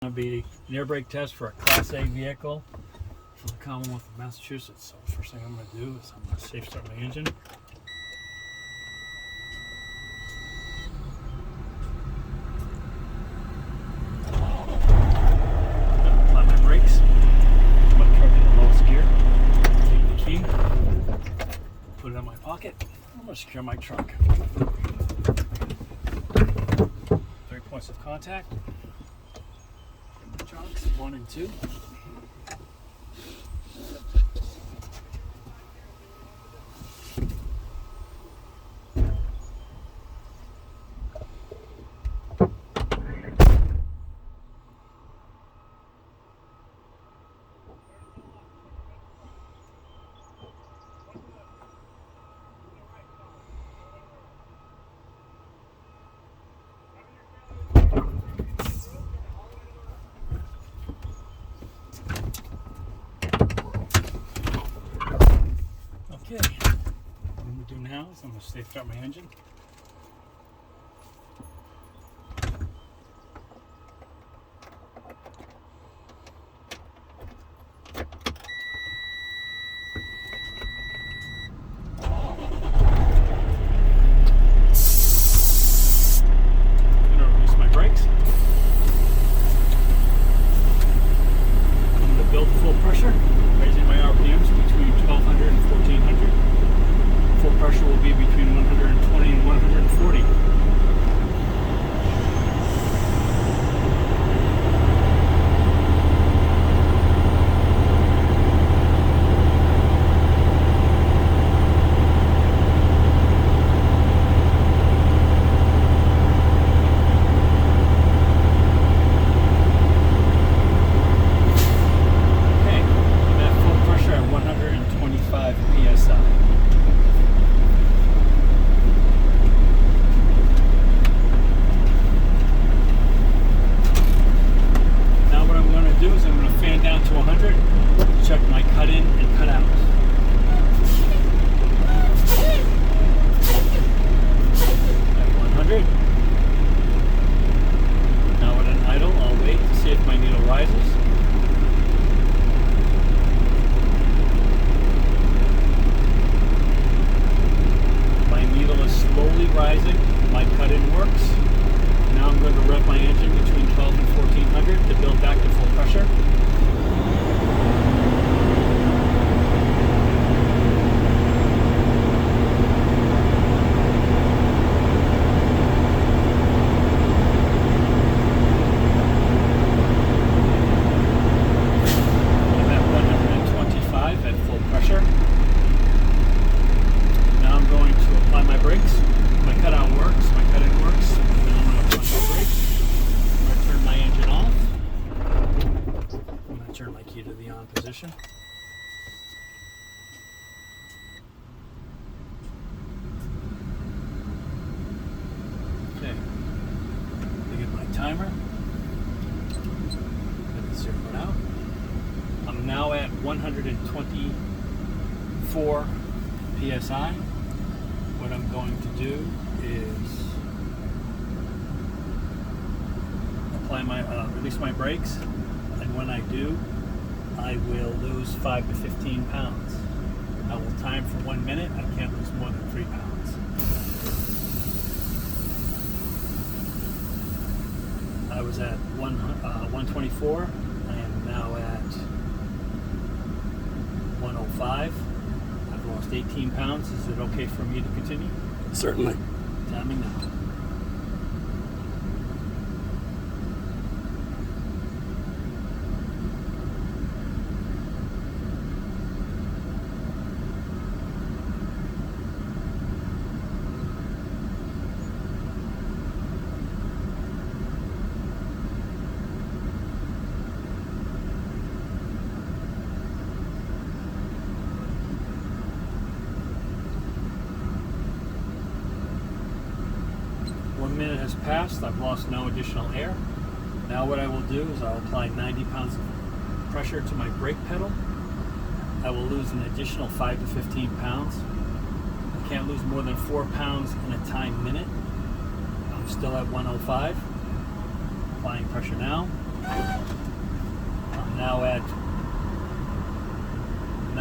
Going to be an air brake test for a Class A vehicle for the Commonwealth of Massachusetts. So the first thing I'm going to do is I'm going to safe start my engine. Apply my brakes. Put my truck in the lowest gear. Take the key. Put it in my pocket. I'm going to secure my truck. 3 points of contact. Chunks 1 and 2. Okay, what I'm going to do now is I'm going to safe start my engine. I'm going to release my brakes. I'm going to build full pressure, raising my RPMs between 1200 and 1400. Full pressure will be between 120 and 140. Okay, I'm at full pressure at 125 psi. Down to 100, check my cut in and cut out. At 100. Now at an idle, I'll wait to see if my needle rises. My needle is slowly rising, my cut in works. Now I'm going to rev my engine between 12 and 1400 to build back to full pressure. I'm at 125 at full pressure. Now I'm going to apply my brakes. My cutout works, my cut in works. Now I'm going to apply my brakes. I'm going to turn my engine off. I'm going to turn my key to the on position. Okay. Look at my timer. Let it zero it out. I'm now at 124 psi. What I'm going to do is apply my release my brakes, and when I do, I will lose 5 to 15 pounds. I will time for 1 minute. I can't lose more than 3 pounds. I was at 124. I am now at 105. I've lost 18 pounds. Is it okay for me to continue? Certainly. Timing now. Minute has passed. I've lost no additional air. Now what I will do is I'll apply 90 pounds of pressure to my brake pedal. I will lose an additional 5 to 15 pounds. I can't lose more than 4 pounds in a time minute. I'm still at 105. Applying pressure now.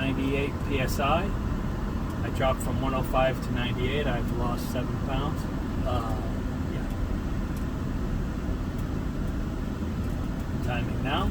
98 psi. I dropped from 105 to 98. I've lost 7 pounds. Yeah. Timing now.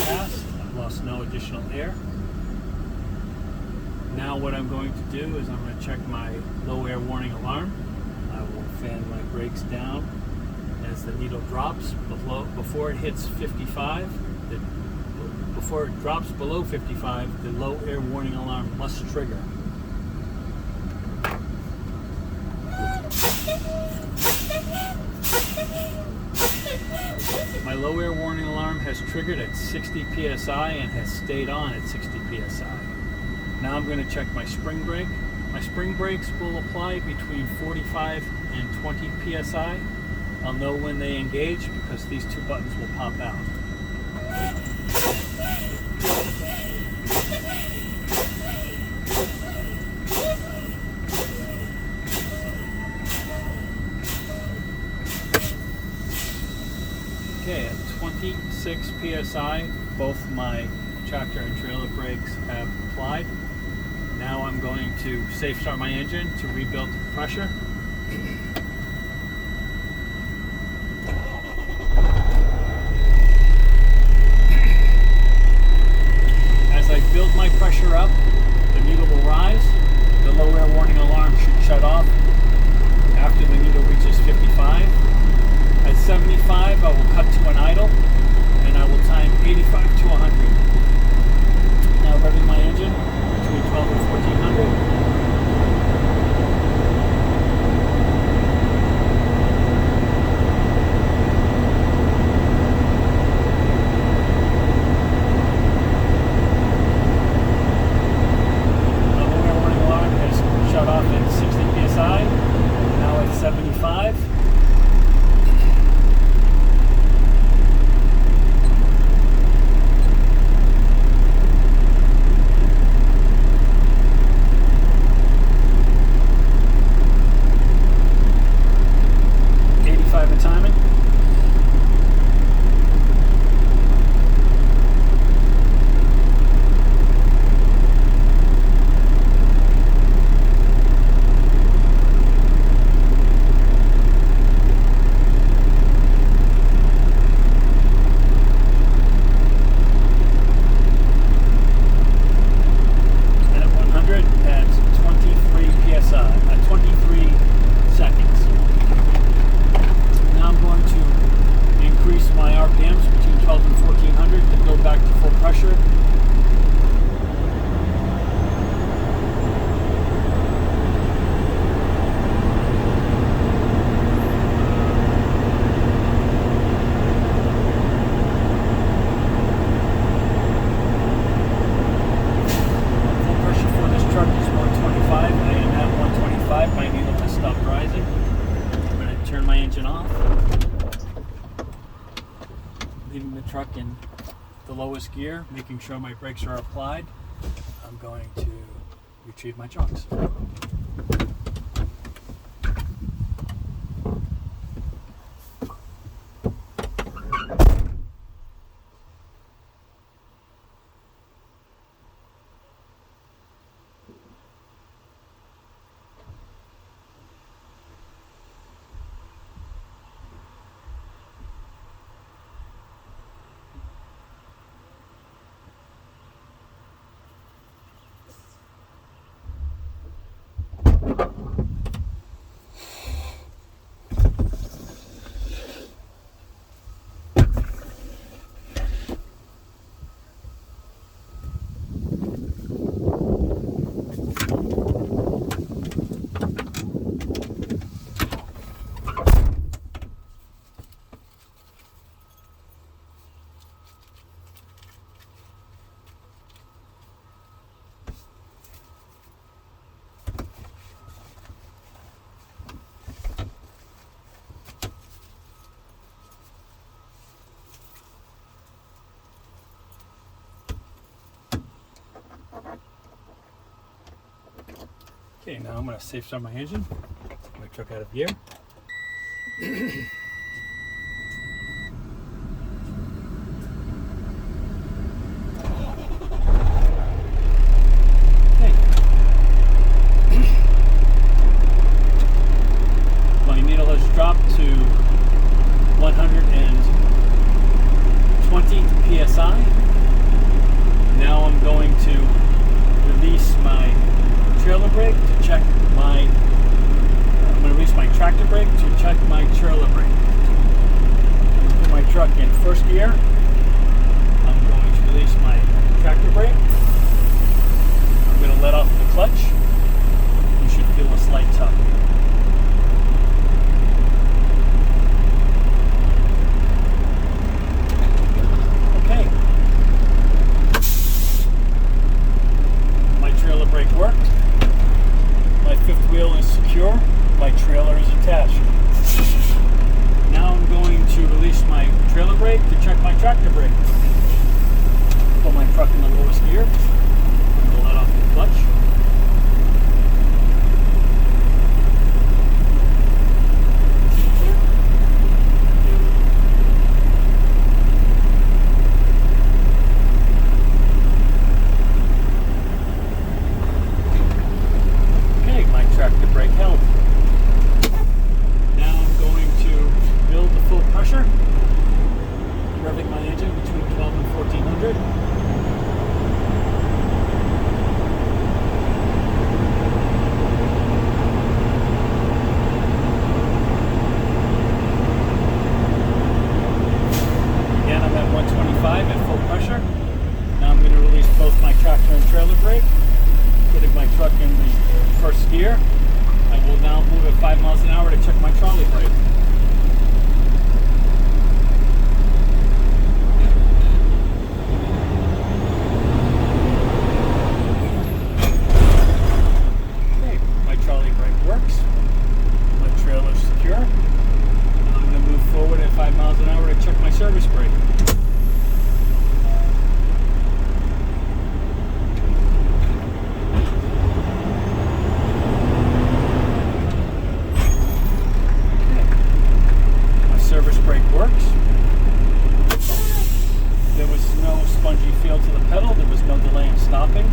Passed. I've lost no additional air. Now what I'm going to do is I'm going to check my low air warning alarm. I will fan my brakes down as the needle drops before it hits 55. Before it drops below 55, the low air warning alarm must trigger. My low air warning alarm has triggered at 60 psi and has stayed on at 60 psi. Now I'm going to check my spring brake. My spring brakes will apply between 45 and 20 psi. I'll know when they engage because these two buttons will pop out. Okay, at 26 psi, both my tractor and trailer brakes have applied. Now I'm going to safe start my engine to rebuild pressure. As I build my pressure up, the needle will rise. The low air warning alarm should shut off after the needle reaches 55. At 75, I will cut to an idle, and I will time 85 to 100. Now revving my engine between 12 and 1400. The low air warning alarm has shut off at 60 psi. Now at 75. The timing. And at 100 at 23 psi, 23 seconds. Now I'm going to increase my RPMs between 12 and 1400 to build back to full pressure. Full pressure for this truck is 125. I am at 125. My needle has stopped rising. I'm going to turn my engine off. Leaving the truck in the lowest gear, making sure my brakes are applied. I'm going to retrieve my chocks. Okay, now I'm going to safe start my engine. Get my truck out of gear. My needle has dropped to 120 psi. Now I'm going to release my trailer brake to check my. I'm going to release my tractor brake to check my trailer brake. I'm going to put my truck in first gear. I'm going to release my tractor brake. I'm going to let off the clutch. You should feel a slight tug. Okay. My trailer brake worked. My fifth wheel is secure. My trailer is attached. Now I'm going to release my trailer brake to check my tractor brake. Put my truck in the lowest gear. I'm going to let off the clutch. Okay, my tractor brake held. Now I'm going to build the full pressure, revving my engine between 12 and 1400. Again, I'm at 125 at full pressure. Now I'm going to release both my tractor and trailer brake, putting my truck in the first gear. I will now move at 5 miles an hour to check my trolley brake. Okay, my trolley brake works. My trailer's secure. Now I'm going to move forward at 5 miles an hour to check my service brake. Service brake works. There was no spongy feel to the pedal. There was no delay in stopping.